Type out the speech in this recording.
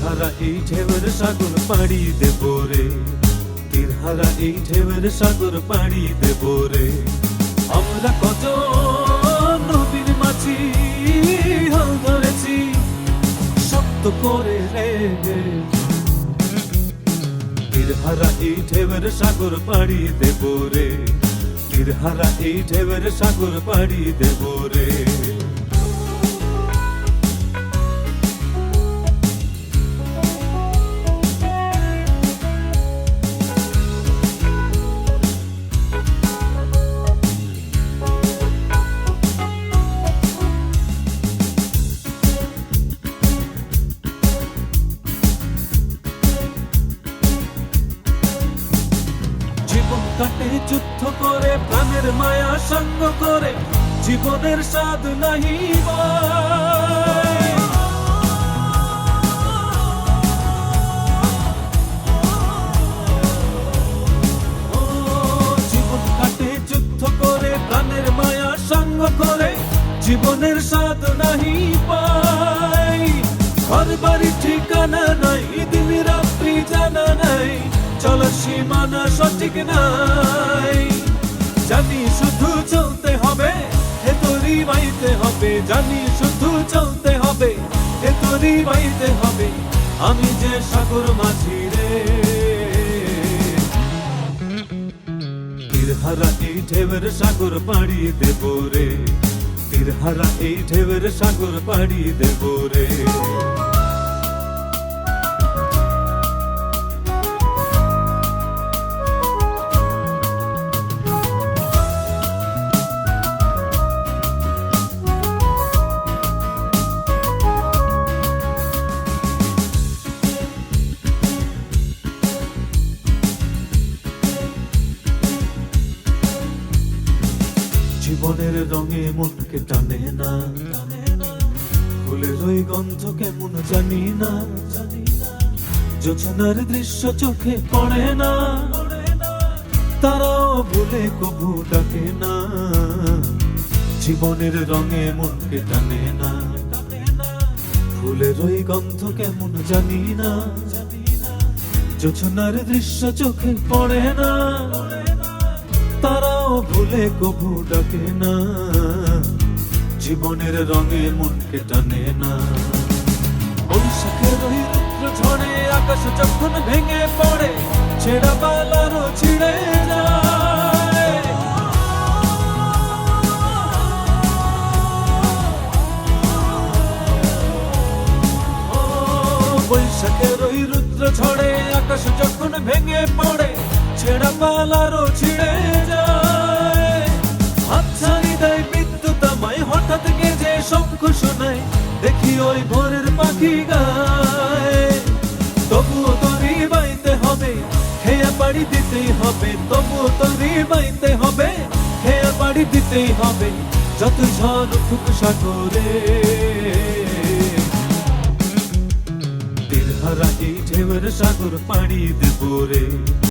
তীরহারা এই ঢেউয়ের সাগর পাড়ি দেব রে, তীরহারা এই ঢেউয়ের সাগর পাড়ি দেব রে। আমরা কত নবীর মাঝি হাল ধরেছি শক্ত করে রে, তীরহারা এই ঢেউয়ের সাগর পাড়ি দেব রে, তীরহারা এই ঢেউয়ের সাগর পাড়ি দেব রে। জীবন কাটে যুদ্ধ করে, প্রাণের মায়া সঙ্গ করে, জীবনের স্বাদ নাহি জীবন কাটে যুদ্ধ করে, প্রাণের মায়া সঙ্গ করে, জীবনের স্বাদ নাহি পাই। ঘর বাড়ি ঠিকানা নাই, দিন রাত্রি জানা নাই, চলার সীমানা সঠিক নাই। জানি শুধু চলতে হবে, হে তোরি বাইতে হবে, জানি শুধু চলতে হবে, হে তোরি বাইতে হবে। আমি যে সাগর মাঝি রে, তীরহারা এই ঢেউয়ের সাগর পাড়ি দেব রে, তীরহারা এই ঢেউয়ের সাগর পাড়ি দেব রে। জীবনের রঙে মনকে টানে না, ফুলের ওই গন্ধ কেমন জানি না, জোছনার দৃশ্য চোখে পড়ে না, তারাও ভুলে কবু ডাকে না। জীবনের রঙে মনকে টানে না, ফুলের ওই গন্ধ কেমন জানি না, জোছনার দৃশ্য চোখে পড়ে না, তারাও ভুলে কবু ডাকে না। জীবনের রঙে মনকে টানে না। বৈশাখের ওই রুদ্র ঝড়ে আকাশ যখন ভেঙে পড়ে, ছেঁড়া পালারও ছিঁড়ে যায়। বৈশাখের ওই রুদ্র ঝড়ে আকাশ যখন ভেঙে পড়ে, ছেঁড়া পালারও ছিঁড়ে যায়। হাতছানি দেয় বিদ্যুৎ আমায়, হঠাৎ গেজে শঙ্খ শোনায়, দেখি ওই ভোরের পাখি গায়। তবুও তোরই বাইতে হবে, খেয়া পাড়ি দিতেই হবে, তবুও তোরই বাইতে হবে, খেয়া পাড়ি দিতেই হবে, যত ঝড় উঠুক সাগরে। তীরহারা এই ঢেউয়ের সাগর পাড়ি দেব রে।